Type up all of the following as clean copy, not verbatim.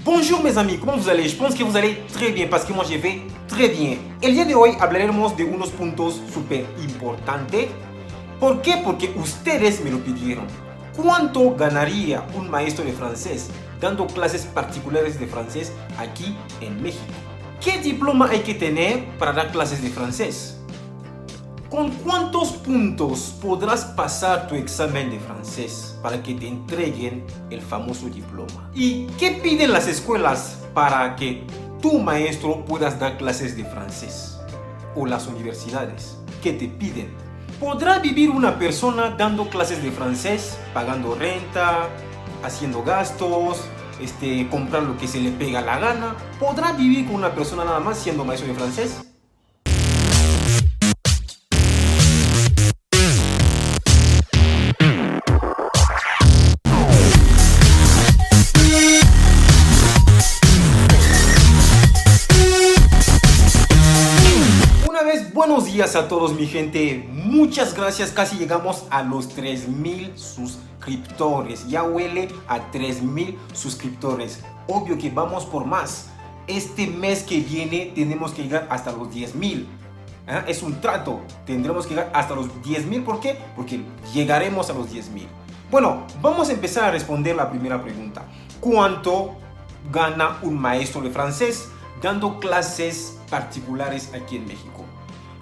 Bonjour mes amis, ¿cómo vous allez? Je pense que vous allez très bien parce que moi je vais très bien. El día de hoy hablaremos de unos puntos súper importantes. ¿Por qué? Porque ustedes me lo pidieron. ¿Cuánto ganaría un maestro de francés dando clases particulares de francés aquí en México? ¿Qué diploma hay que tener para dar clases de francés? ¿Con cuántos puntos podrás pasar tu examen de francés para que te entreguen el famoso diploma? ¿Y qué piden las escuelas para que tu maestro puedas dar clases de francés? ¿O las universidades? ¿Qué te piden? ¿Podrá vivir una persona dando clases de francés, pagando renta, haciendo gastos, comprar lo que se le pega la gana? ¿Podrá vivir con una persona nada más siendo maestro de francés? Buenos días a todos mi gente, muchas gracias, casi llegamos a los 3000 suscriptores, ya huele a 3000 suscriptores, obvio que vamos por más, este mes que viene tenemos que llegar hasta los 10,000, es un trato, tendremos que llegar hasta los 10,000, ¿por qué? Porque llegaremos a los 10,000. Bueno, vamos a empezar a responder la primera pregunta, ¿cuánto gana un maestro de francés dando clases particulares aquí en México?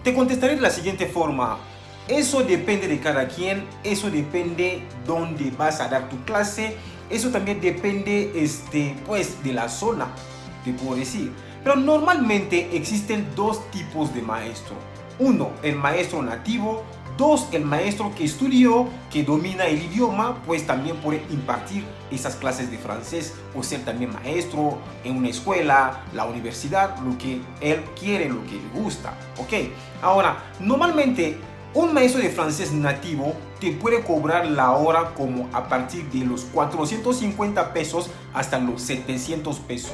Te contestaré de la siguiente forma. Eso depende de cada quien, eso depende dónde vas a dar tu clase, eso también depende pues de la zona, te puedo decir. Pero normalmente existen dos tipos de maestro. Uno, el maestro nativo. Dos, el maestro que estudió, que domina el idioma, pues también puede impartir esas clases de francés o ser también maestro en una escuela, la universidad, lo que él quiere, lo que le gusta, ¿ok? Ahora, normalmente un maestro de francés nativo te puede cobrar la hora como a partir de los 450 pesos hasta los 700 pesos,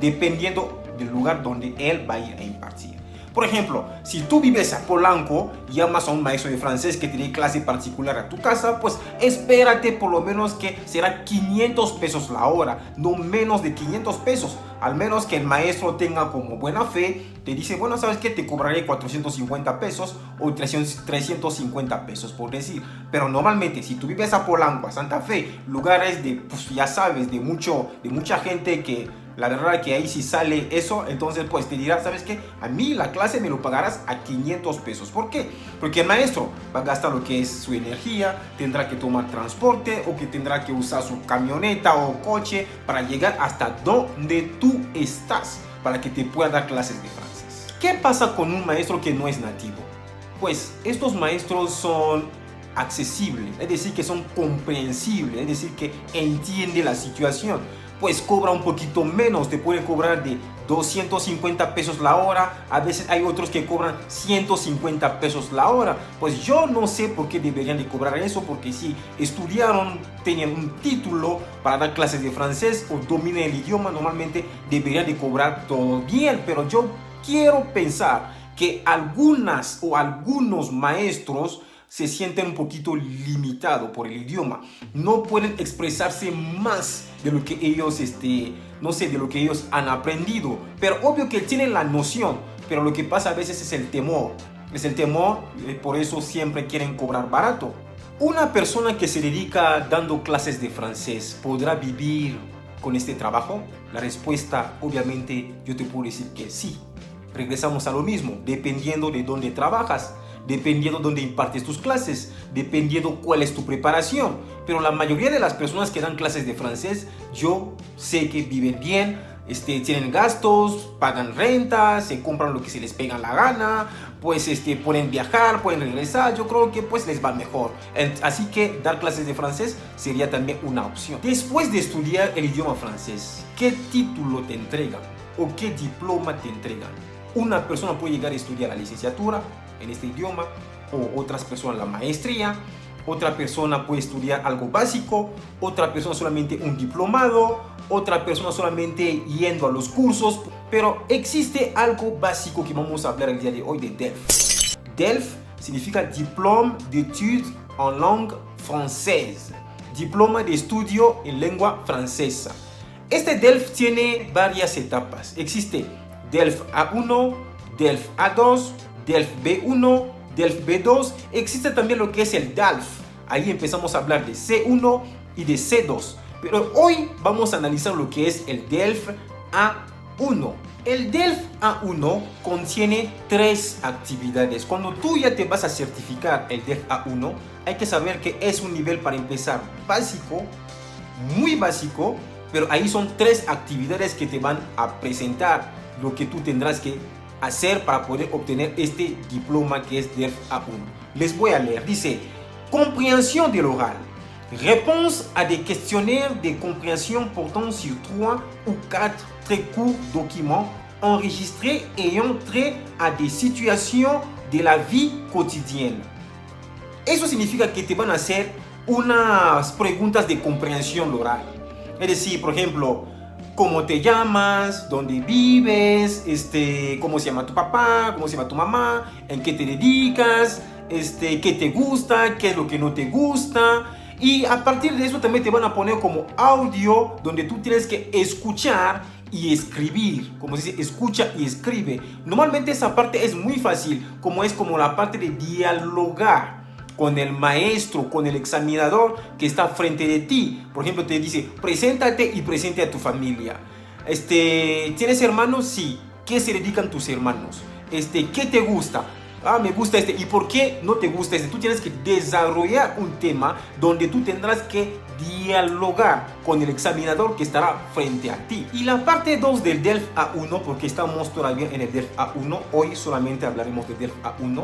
dependiendo del lugar donde él va a ir a impartir. Por ejemplo, si tú vives a Polanco y llamas a un maestro de francés que te dé clase particular a tu casa, pues espérate por lo menos que será 500 pesos la hora, no menos de 500 pesos. Al menos que el maestro tenga como buena fe, te dice, bueno, ¿sabes qué? Te cobraré 450 pesos o 350 pesos, por decir. Pero normalmente, si tú vives a Polanco, a Santa Fe, lugares de, pues ya sabes, de mucha gente que la verdad que ahí si sale eso, entonces pues te dirá, ¿sabes qué? A mí la clase me lo pagarás a 500 pesos. ¿Por qué? Porque el maestro va a gastar lo que es su energía, tendrá que tomar transporte o que tendrá que usar su camioneta o coche para llegar hasta donde tú estás para que te pueda dar clases de francés. ¿Qué pasa con un maestro que no es nativo? Pues estos maestros son accesibles, es decir, que son comprensibles, es decir, que entiende la situación. Pues cobra un poquito menos, te pueden cobrar de 250 pesos la hora, a veces hay otros que cobran 150 pesos la hora. Pues yo no sé por qué deberían de cobrar eso, porque si estudiaron, tenían un título para dar clases de francés o dominan el idioma, normalmente deberían de cobrar todo bien, pero yo quiero pensar que algunas o algunos maestros se sienten un poquito limitados por el idioma, no pueden expresarse más de lo que ellos, no sé, de lo que ellos han aprendido, pero obvio que tienen la noción, pero lo que pasa a veces es el temor, por eso siempre quieren cobrar barato. ¿Una persona que se dedica dando clases de francés podrá vivir con este trabajo? La respuesta, obviamente, yo te puedo decir que sí. Regresamos a lo mismo, dependiendo de dónde trabajas, dependiendo de dónde impartes tus clases, dependiendo cuál es tu preparación. Pero la mayoría de las personas que dan clases de francés, yo sé que viven bien, tienen gastos, pagan renta, se compran lo que se les pega la gana, pues pueden viajar, pueden regresar, yo creo que pues les va mejor. Así que dar clases de francés sería también una opción. Después de estudiar el idioma francés, ¿qué título te entregan? ¿O qué diploma te entregan? Una persona puede llegar a estudiar la licenciatura en este idioma, o otras personas la maestría, otra persona puede estudiar algo básico, otra persona solamente un diplomado, otra persona solamente yendo a los cursos, pero existe algo básico que vamos a hablar el día de hoy de DELF. DELF significa Diplôme d'études en langue française, diploma de estudio en lengua francesa. Este DELF tiene varias etapas. Existe DELF A1, DELF A2, DELF B1, DELF B2. Existe también lo que es el DALF. Ahí empezamos a hablar de C1 y de C2. Pero hoy vamos a analizar lo que es el DELF A1. El DELF A1 contiene 3 actividades. Cuando tú ya te vas a certificar el DELF A1, hay que saber que es un nivel para empezar básico, muy básico, pero ahí son 3 actividades que te van a presentar lo que tú tendrás que hacer para poder obtener este diploma que es DELF A1. Les voy a leer. Dice, compréhension de l'oral. Réponse à des questionnaires de compréhension portant sur 3 ou 4 très courts documents enregistrés ayant trait à des situations de la vie quotidienne. Eso significa que te van a hacer unas preguntas de comprensión oral. Es decir, por ejemplo, ¿cómo te llamas? ¿Dónde vives? ¿Cómo se llama tu papá? ¿Cómo se llama tu mamá? ¿En qué te dedicas? ¿Qué te gusta? ¿Qué es lo que no te gusta? Y a partir de eso también te van a poner como audio donde tú tienes que escuchar y escribir. Como se dice, escucha y escribe. Normalmente esa parte es muy fácil, como es como la parte de dialogar con el maestro, con el examinador que está frente de ti. Por ejemplo, te dice, preséntate y presente a tu familia. ¿Tienes hermanos? Sí. ¿Qué se dedican tus hermanos? ¿Qué te gusta? Ah, me gusta ¿Y por qué no te gusta Tú tienes que desarrollar un tema donde tú tendrás que dialogar con el examinador que estará frente a ti. Y la parte 2 del DELF A1, porque estamos todavía en el DELF A1, hoy solamente hablaremos de DELF A1,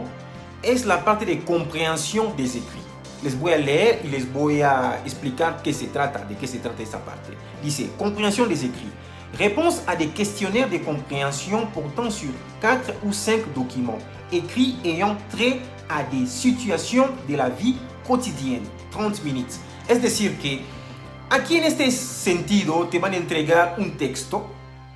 es la parte de compréhension des écrits. Les voy a leer y les voy a explicar de qué se trata esta parte. Dice, compréhension des écrits. Réponse à des questionnaires de compréhension portant sur 4 ou 5 documents écrits ayant trait à des situations de la vie quotidienne. 30 minutes. Es decir que aquí en este sentido te van a entregar un texto,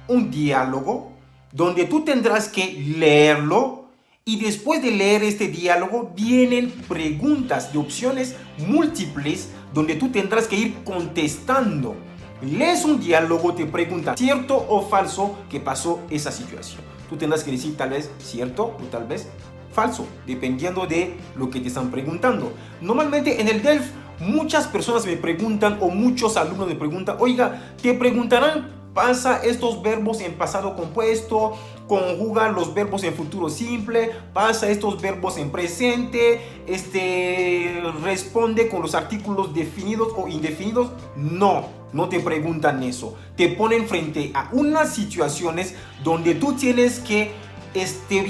un diálogo, donde tú tendrás que leerlo y después de leer este diálogo vienen preguntas de opciones múltiples donde tú tendrás que ir contestando. Lees un diálogo, te pregunta cierto o falso que pasó esa situación. Tú tendrás que decir tal vez cierto o tal vez falso, dependiendo de lo que te están preguntando. Normalmente en el DELF muchas personas me preguntan o muchos alumnos me preguntan, oiga, te preguntarán, pasa estos verbos en pasado compuesto, conjuga los verbos en futuro simple, pasa estos verbos en presente, responde con los artículos definidos o indefinidos. No te preguntan eso. Te ponen frente a unas situaciones donde tú tienes que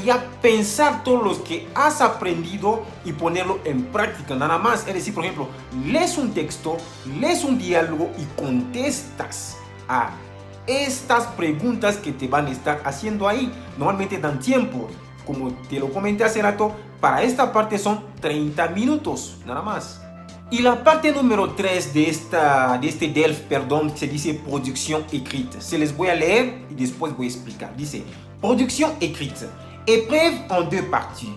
ya pensar todo lo que has aprendido y ponerlo en práctica nada más. Es decir, por ejemplo, lees un texto, lees un diálogo y contestas a estas preguntas que te van a estar haciendo ahí. Normalmente dan tiempo, como te lo comenté hace rato. Para esta parte son 30 minutos nada más. Y la parte número 3 de este DELF, se dice producción écrite. Se les voy a leer y después voy a explicar. Dice, production écrite, épreuve en 2 parties.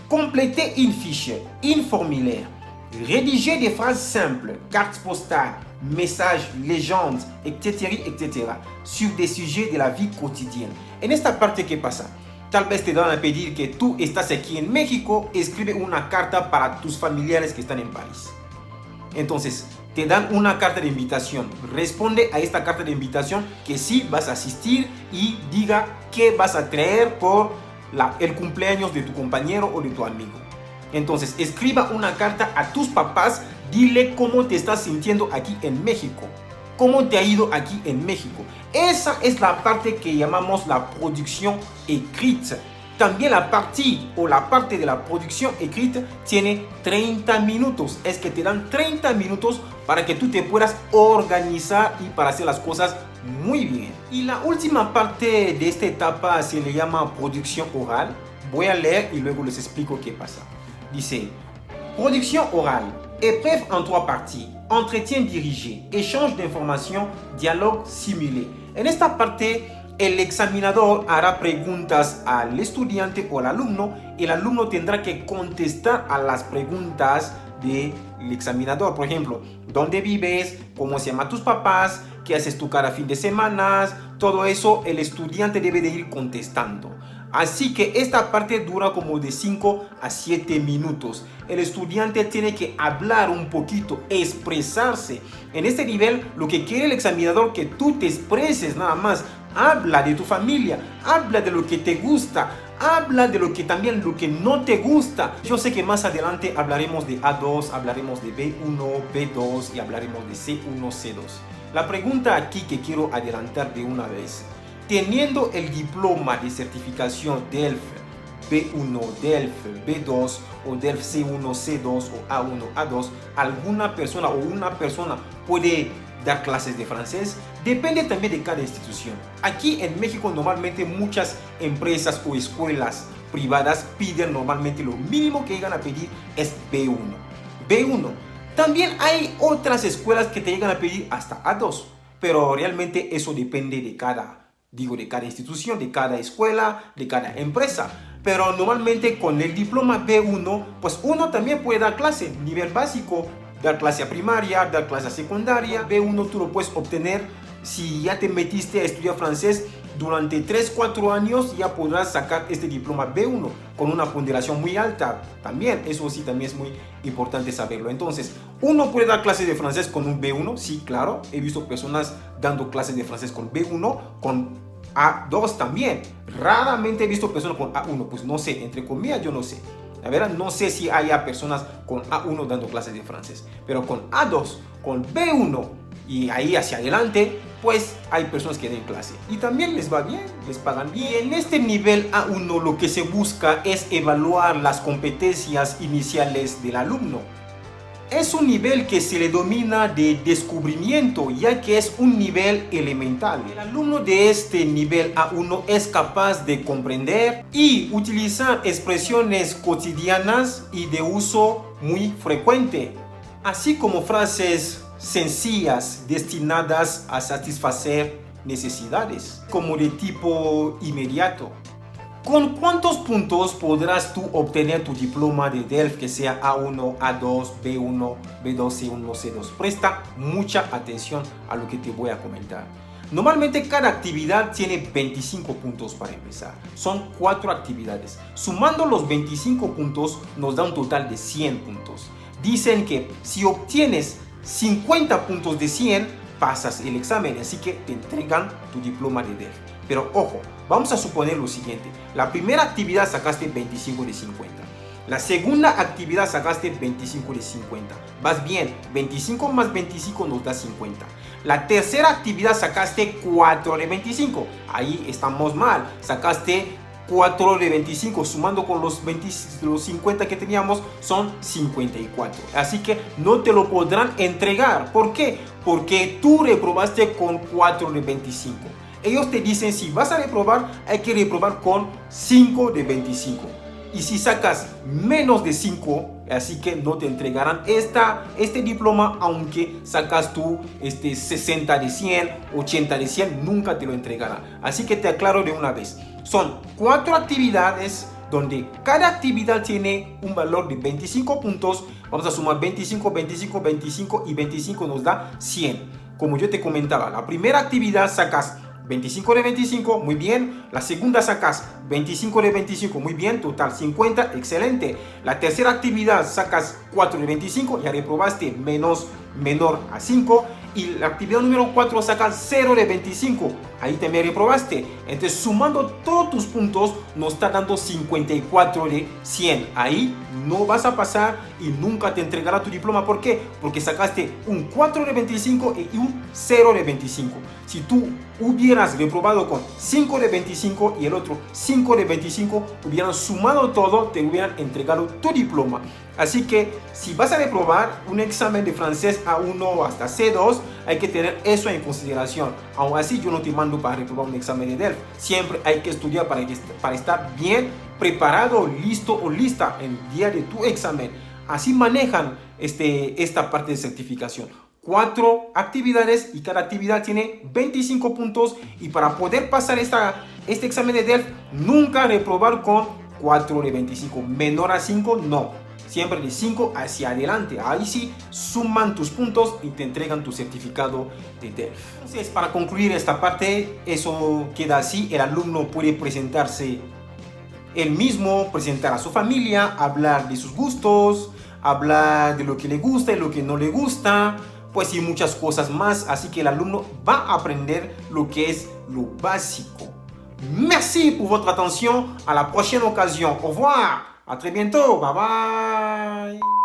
Compléter une fiche, un formulaire. Rédiger des phrases simples, cartes postales, messages, légendes, etc., etc., sur des sujets de la vie quotidienne. En esta parte, ¿qué pasa? Tal vez te van a pedir que tú estás aquí en México, escribe una carta para tus familiares que están en París. Entonces, te dan una carta de invitación. Responde a esta carta de invitación que sí vas a asistir y diga qué vas a traer por el cumpleaños de tu compañero o de tu amigo. Entonces, escriba una carta a tus papás, dile cómo te estás sintiendo aquí en México, cómo te ha ido aquí en México. Esa es la parte que llamamos la producción écrite. También la parte de la producción écrite tiene 30 minutos. Es que te dan 30 minutos para que tú te puedas organizar y para hacer las cosas muy bien. Y la última parte de esta etapa se le llama producción oral. Voy a leer y luego les explico qué pasa. Dice, production orale, épreuve en 3 parties, entretien dirigé, échange d'informations, dialogue simulé. En esta parte, el examinador hará preguntas al estudiante o al alumno y el alumno tendrá que contestar a las preguntas del examinador. Por ejemplo, ¿dónde vives? ¿Cómo se llaman tus papás? qué haces tú cada fin de semana, todo eso el estudiante debe de ir contestando. Así que esta parte dura como de 5 a 7 minutos. El estudiante tiene que hablar un poquito, expresarse. En este nivel lo que quiere el examinador es que tú te expreses nada más. Habla de tu familia, habla de lo que te gusta, habla de lo que también lo que no te gusta. Yo sé que más adelante hablaremos de A2, hablaremos de B1, B2 y hablaremos de C1, C2. La pregunta aquí que quiero adelantar de una vez: teniendo el diploma de certificación DELF B1, DELF B2 o DELF C1, C2 o A1, A2, ¿alguna persona o una persona puede dar clases de francés? Depende también de cada institución. Aquí en México normalmente muchas empresas o escuelas privadas piden normalmente lo mínimo que llegan a pedir es B1. B1. También hay otras escuelas que te llegan a pedir hasta A2, pero realmente eso depende de cada institución, de cada escuela, de cada empresa. Pero normalmente con el diploma B1, pues uno también puede dar clase, nivel básico, dar clase a primaria, dar clase a secundaria. B1 tú lo puedes obtener si ya te metiste a estudiar francés durante 3-4 años, ya podrás sacar este diploma B1 con una ponderación muy alta. También, eso sí, también es muy importante saberlo. Entonces, ¿uno puede dar clases de francés con un B1? Sí, claro. He visto personas dando clases de francés con B1, con A2 también. Raramente he visto personas con A1, pues no sé, entre comillas yo no sé. La verdad no sé si haya personas con A1 dando clases de francés, pero con A2, con B1 y ahí hacia adelante, pues hay personas que den clase y también les va bien, les pagan bien. Y en este nivel A1 lo que se busca es evaluar las competencias iniciales del alumno. Es un nivel que se le denomina de descubrimiento, ya que es un nivel elemental. El alumno de este nivel A1 es capaz de comprender y utilizar expresiones cotidianas y de uso muy frecuente, así como frases sencillas destinadas a satisfacer necesidades, como de tipo inmediato. ¿Con cuántos puntos podrás tú obtener tu diploma de DELF, que sea A1, A2, B1, B2, C1, C2? Presta mucha atención a lo que te voy a comentar. Normalmente cada actividad tiene 25 puntos para empezar. Son 4 actividades. Sumando los 25 puntos nos da un total de 100 puntos. Dicen que si obtienes 50 puntos de 100, pasas el examen, así que te entregan tu diploma de DELF. Pero ojo, vamos a suponer lo siguiente: la primera actividad sacaste 25 de 50, la segunda actividad sacaste 25 de 50, vas bien, 25 más 25 nos da 50. La tercera actividad sacaste 4 de 25, ahí estamos mal, sacaste 4 de 25, sumando con los 50 que teníamos son 54. Así que no te lo podrán entregar. ¿Por qué? Porque tú reprobaste con 4 de 25. Ellos te dicen, si vas a reprobar, hay que reprobar con 5 de 25. Y si sacas menos de 5, así que no te entregarán este diploma, aunque sacas tú 60 de 100, 80 de 100, nunca te lo entregarán. Así que te aclaro de una vez. Son 4 actividades donde cada actividad tiene un valor de 25 puntos. Vamos a sumar 25, 25, 25 y 25 nos da 100. Como yo te comentaba, la primera actividad sacas 25 de 25, muy bien. La segunda sacas 25 de 25, muy bien. Total 50, excelente. La tercera actividad sacas 4 de 25, ya reprobaste, menor a 5. Y la actividad número 4 sacas 0 de 25, ahí también reprobaste. Entonces, sumando todos tus puntos, nos está dando 54 de 100. Ahí no vas a pasar y nunca te entregará tu diploma. ¿Por qué? Porque sacaste un 4 de 25 y un 0 de 25. Si tú hubieras reprobado con 5 de 25 y el otro 5 de 25, hubieran sumado todo, te hubieran entregado tu diploma. Así que si vas a reprobar un examen de francés A1 hasta C2, hay que tener eso en consideración. Aún así, yo no te mando para reprobar un examen de DELF. Siempre hay que estudiar para estar bien preparado, listo o lista el día de tu examen. Así manejan esta parte de certificación. 4 actividades y cada actividad tiene 25 puntos. Y para poder pasar este examen de DELF, nunca reprobar con 4 de 25. Menor a 5, no. siempre de 5 hacia adelante. Ahí sí suman tus puntos y te entregan tu certificado de DELF. Entonces, para concluir esta parte, eso queda así. El alumno puede presentarse él mismo, presentar a su familia, hablar de sus gustos, hablar de lo que le gusta y lo que no le gusta, pues y muchas cosas más. Así que el alumno va a aprender lo que es lo básico. Merci pour votre attention. À la prochaine occasion. Au revoir. À très bientôt. Bye bye.